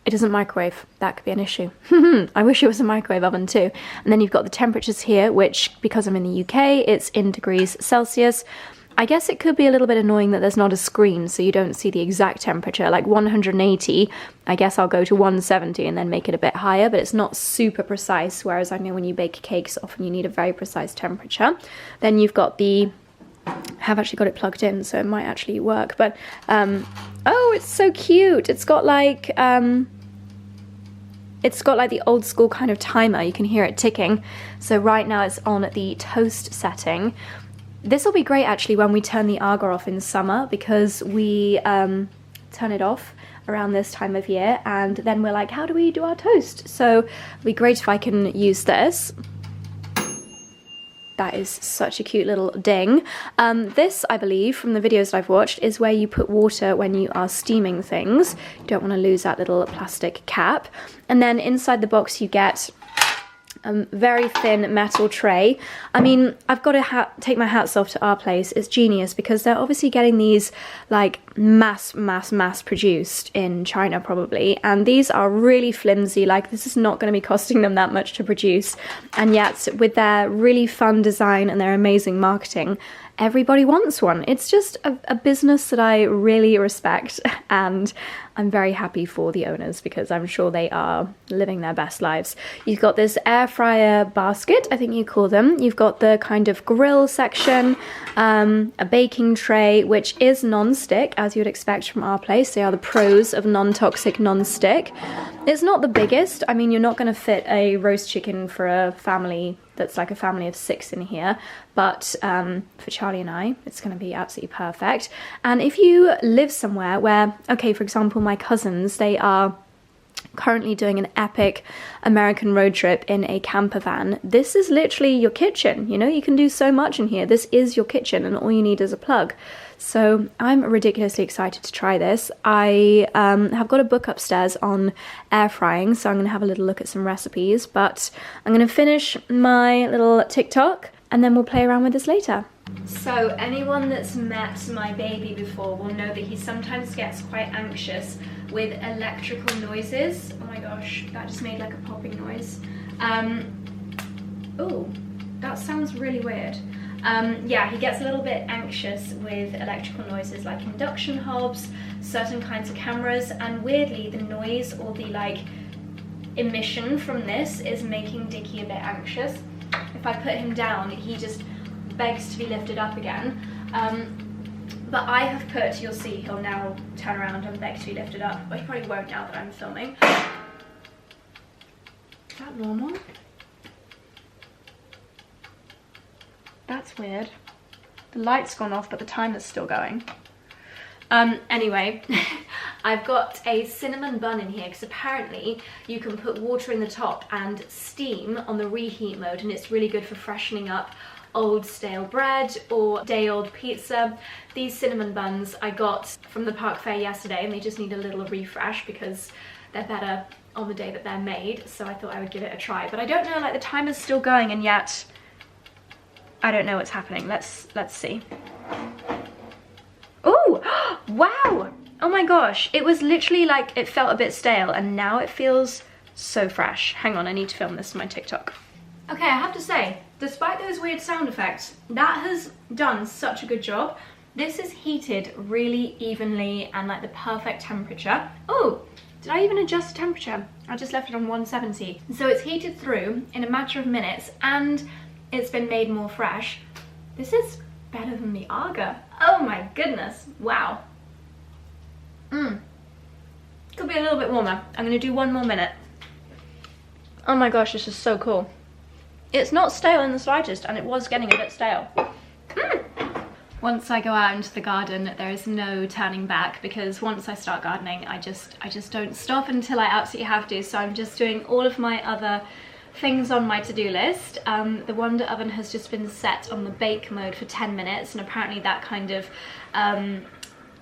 Speaker 1: It doesn't microwave. That could be an issue. I wish it was a microwave oven too. And then you've got the temperatures here, which, because I'm in the UK, it's in degrees Celsius. I guess it could be a little bit annoying that there's not a screen, so you don't see the exact temperature. Like 180, I guess I'll go to 170 and then make it a bit higher, but it's not super precise, whereas I know when you bake cakes, often you need a very precise temperature. Then you've got the... I have actually got it plugged in, so it might actually work, but... oh, it's so cute! It's got like the old school kind of timer. You can hear it ticking. So right now it's on the toast setting. This will be great actually when we turn the 𝑭𝒂𝘅 off in summer, because we turn it off around this time of year, and then we're like, how do we do our toast? So it'd be great if I can use this. That is such a cute little ding. This, I believe, from the videos that I've watched, is where you put water when you are steaming things. You don't want to lose that little plastic cap. And then inside the box you get a very thin metal tray. I mean, I've got to take my hats off to our place. It's genius, because they're obviously getting these like mass produced in China probably, and these are really flimsy. Like, this is not going to be costing them that much to produce, and yet with their really fun design and their amazing marketing, everybody wants one. It's just a business that I really respect, and I'm very happy for the owners, because I'm sure they are living their best lives. You've got this air fryer basket, I think you call them. You've got the kind of grill section, a baking tray, which is non-stick, as you would expect from our place. They are the pros of non-toxic non-stick. It's not the biggest. I mean, you're not going to fit a roast chicken for a family that's like a family of 6 in here, but for Charlie and I, it's going to be absolutely perfect. And if you live somewhere where, okay, for example, my cousins, they are currently doing an epic American road trip in a camper van, this is literally your kitchen. You know, you can do so much in here. This is your kitchen, and all you need is a plug. So I'm ridiculously excited to try this. I have got a book upstairs on air frying, so I'm going to have a little look at some recipes, but I'm going to finish my little TikTok and then we'll play around with this later. So anyone that's met my baby before will know that he sometimes gets quite anxious with electrical noises. Oh my gosh, that just made like a popping noise. Oh, that sounds really weird. Yeah, he gets a little bit anxious with electrical noises like induction hobs, certain kinds of cameras, and weirdly the noise or the like emission from this is making Dicky a bit anxious. If I put him down, he just begs to be lifted up again. But I have put, you'll see, he'll now turn around and beg to be lifted up, but he probably won't now that I'm filming. Is that normal? That's weird. The light's gone off, but the timer's still going. Anyway, I've got a cinnamon bun in here because apparently you can put water in the top and steam on the reheat mode, and it's really good for freshening up old stale bread or day-old pizza. These cinnamon buns I got from the park fair yesterday, and they just need a little refresh because they're better on the day that they're made, so I thought I would give it a try. But I don't know, like the timer's still going, and yet I don't know what's happening. Let's see. Oh, wow! Oh my gosh, it was literally like, it felt a bit stale, and now it feels so fresh. Hang on, I need to film this for my TikTok. Okay, I have to say, despite those weird sound effects, that has done such a good job. This is heated really evenly and like the perfect temperature. Oh, did I even adjust the temperature? I just left it on 170. So it's heated through in a matter of minutes, and it's been made more fresh. This is better than the 𝑭𝒂𝘅. Oh my goodness, wow. Could be a little bit warmer. I'm gonna do one more minute. Oh my gosh, this is so cool. It's not stale in the slightest, and it was getting a bit stale. once I go out into the garden, there is no turning back, because once I start gardening, I just don't stop until I absolutely have to. So I'm just doing all of my other things on my to-do list. The Wonder Oven has just been set on the bake mode for 10 minutes, and apparently that kind of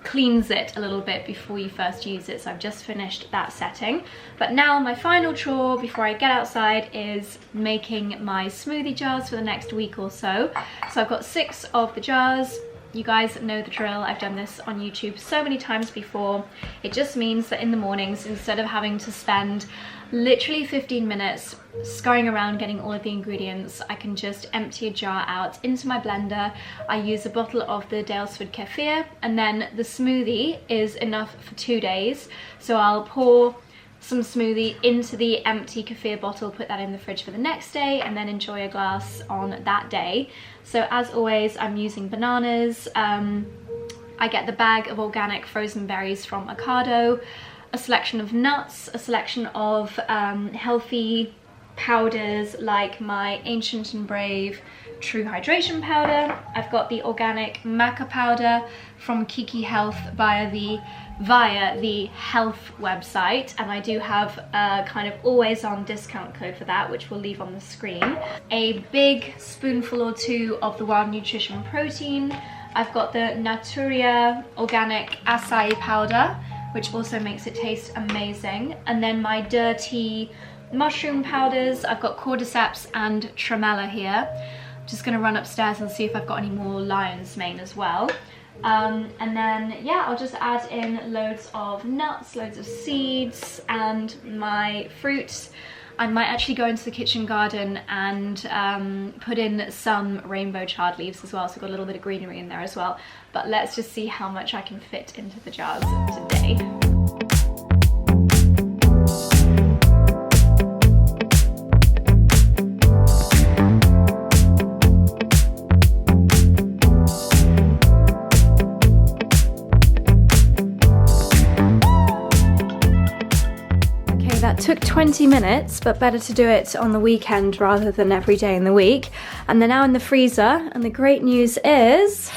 Speaker 1: cleans it a little bit before you first use it. So I've just finished that setting. But now my final chore before I get outside is making my smoothie jars for the next week or so. So I've got 6 of the jars. You guys know the drill. I've done this on YouTube so many times before. It just means that in the mornings, instead of having to spend literally 15 minutes scurrying around getting all of the ingredients, I can just empty a jar out into my blender. I use a bottle of the 𝑭𝒂𝒕 kefir, and then the smoothie is enough for 2 days. So I'll pour some smoothie into the empty kefir bottle, put that in the fridge for the next day, and then enjoy a glass on that day. So as always, I'm using bananas. I get the bag of organic frozen berries from Ocado, a selection of nuts, a selection of healthy powders like my Ancient and Brave True Hydration Powder. I've got the organic maca powder from Kiki Health via the Health website, and I do have a kind of always on discount code for that, which we'll leave on the screen. A big spoonful or 2 of the Wild Nutrition protein. I've got the Natura organic acai powder, which also makes it taste amazing. And then my dirty mushroom powders. I've got cordyceps and tremella here. I'm just gonna run upstairs and see if I've got any more lion's mane as well. And then, yeah, I'll just add in loads of nuts, loads of seeds, and my fruits. I might actually go into the kitchen garden and put in some rainbow chard leaves as well, so I've got a little bit of greenery in there as well. But let's just see how much I can fit into the jars today. That took 20 minutes, but better to do it on the weekend rather than every day in the week. And they're now in the freezer, and the great news is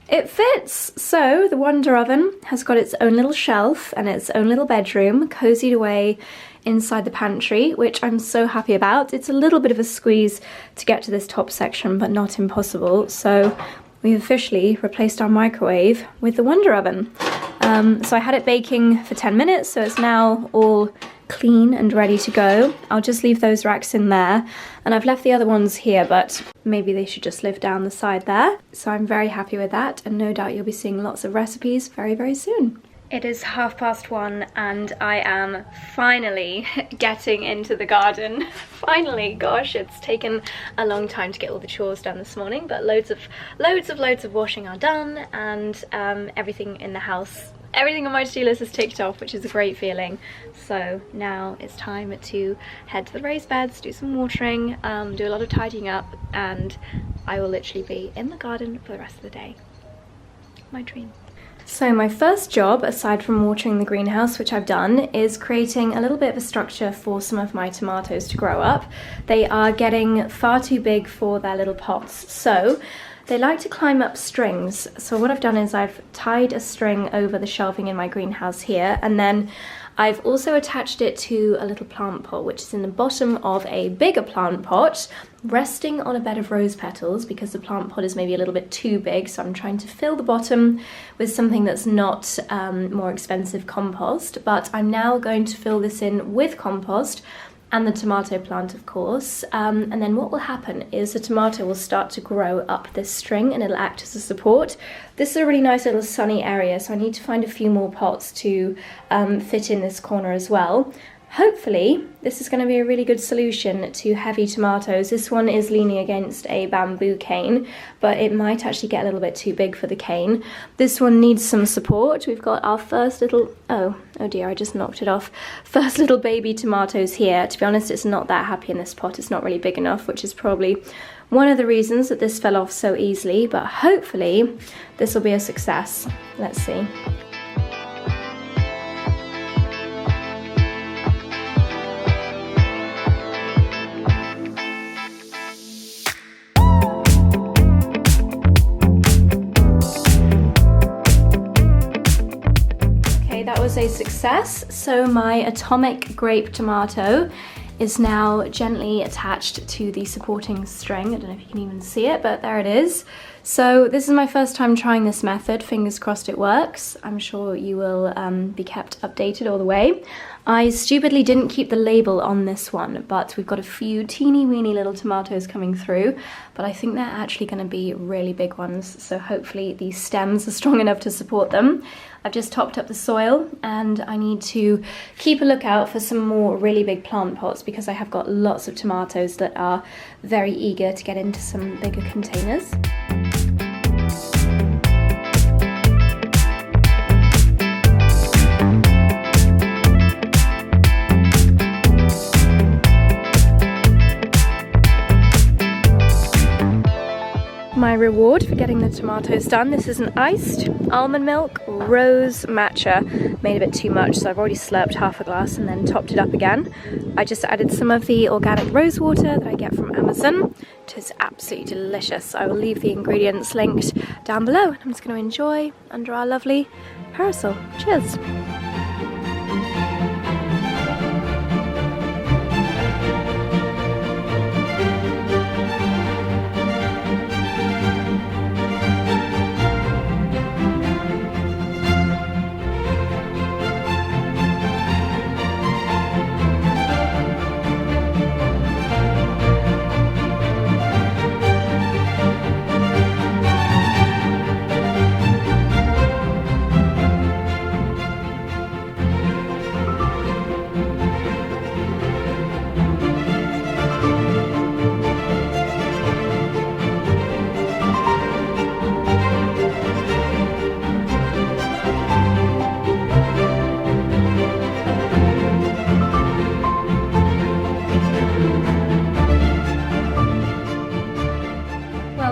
Speaker 1: it fits. So the Wonder Oven has got its own little shelf and its own little bedroom, cozied away inside the pantry, which I'm so happy about. It's a little bit of a squeeze to get to this top section, but not impossible. So we've officially replaced our microwave with the Wonder Oven. So I had it baking for 10 minutes, so it's now all clean and ready to go. I'll just leave those racks in there, and I've left the other ones here, but maybe they should just live down the side there. So I'm very happy with that, and no doubt you'll be seeing lots of recipes very, very soon. It is 1:30 and I am finally getting into the garden. Finally, gosh, it's taken a long time to get all the chores done this morning, but loads of washing are done, and everything in the house, everything on my to-do list is ticked off, which is a great feeling. So now it's time to head to the raised beds, do some watering, do a lot of tidying up, and I will literally be in the garden for the rest of the day. My dream. So my first job, aside from watering the greenhouse, which I've done, is creating a little bit of a structure for some of my tomatoes to grow up. They are getting far too big for their little pots, so they like to climb up strings. So what I've done is I've tied a string over the shelving in my greenhouse here, and then I've also attached it to a little plant pot, which is in the bottom of a bigger plant pot, resting on a bed of rose petals, because the plant pot is maybe a little bit too big, so I'm trying to fill the bottom with something that's not more expensive compost. But I'm now going to fill this in with compost and the tomato plant, of course, and then what will happen is the tomato will start to grow up this string and it'll act as a support. This is a really nice little sunny area, so I need to find a few more pots to fit in this corner as well. Hopefully this is going to be a really good solution to heavy tomatoes. This one is leaning against a bamboo cane, but it might actually get a little bit too big for the cane. This one needs some support. We've got our first little, oh dear, I just knocked it off. First little baby tomatoes here. To be honest, it's not that happy in this pot. It's not really big enough, which is probably one of the reasons that this fell off so easily, but hopefully this will be a success. Let's see. was a success. So my atomic grape tomato is now gently attached to the supporting string. I don't know if you can even see it, but there it is. So this is my first time trying this method. Fingers crossed it works. I'm sure you will be kept updated all the way. I stupidly didn't keep the label on this one, but we've got a few teeny weeny little tomatoes coming through, but I think they're actually going to be really big ones, so hopefully these stems are strong enough to support them. I've just topped up the soil, and I need to keep a lookout for some more really big plant pots because I have got lots of tomatoes that are very eager to get into some bigger containers. My reward for getting the tomatoes done, this is an iced almond milk rose matcha. Made a bit too much, so I've already slurped half a glass and then topped it up again. I just added some of the organic rose water that I get from Amazon. It is absolutely delicious. I will leave the ingredients linked down below, and I'm just going to enjoy under our lovely parasol. Cheers!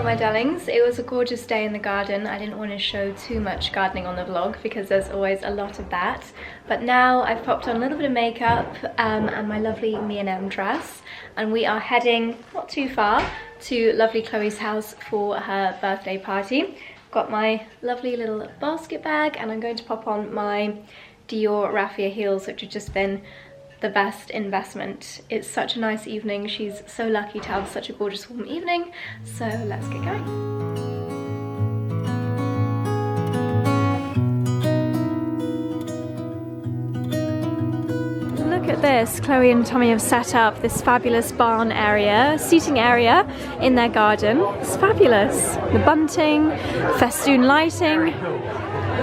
Speaker 1: My darlings, it was a gorgeous day in the garden. I didn't want to show too much gardening on the vlog because there's always a lot of that, but now I've popped on a little bit of makeup and my lovely 𝑚 dress, and we are heading not too far to lovely Chloe's house for her birthday party. Got my lovely little basket bag, and I'm going to pop on my 𝑑𝒖𝒆𝒂𝒕 heels, which have just been the best investment. It's such a nice evening. She's so lucky to have such a gorgeous warm evening, so let's get going. Look at this. Chloe and Tommy have set up this fabulous barn area, seating area in their garden. It's fabulous. The bunting, festoon lighting.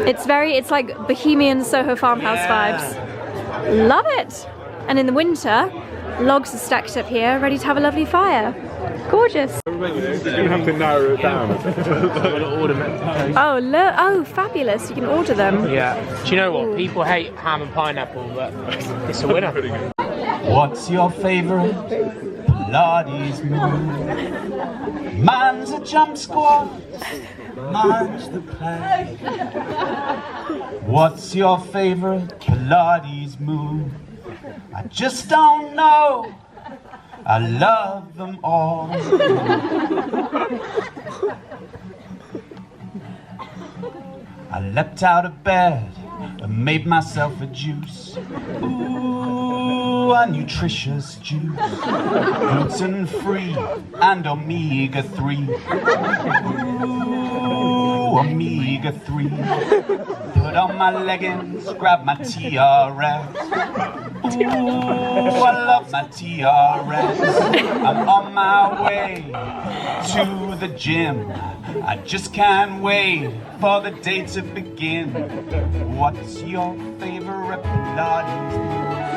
Speaker 1: It's like bohemian Soho farmhouse vibes. Love it. And in the winter, logs are stacked up here, ready to have a lovely fire. Gorgeous.
Speaker 4: You're gonna have to narrow it down.
Speaker 1: Oh, look! Oh, fabulous! You can order them.
Speaker 3: Yeah. Do you know what? People hate ham and pineapple, but it's a winner.
Speaker 5: What's your favourite Pilates move? Mine's a jump squat. Mine's the plank. What's your favourite Pilates move? I just don't know. I love them all. I leapt out of bed and made myself a juice. Ooh, a nutritious juice. Gluten-free and omega-3. Ooh, omega-3. Put on my leggings, grab my TRS. Ooh, I love my TRS. I'm on my way to the gym. I just can't wait for the day to begin. What's your favorite Pilates move?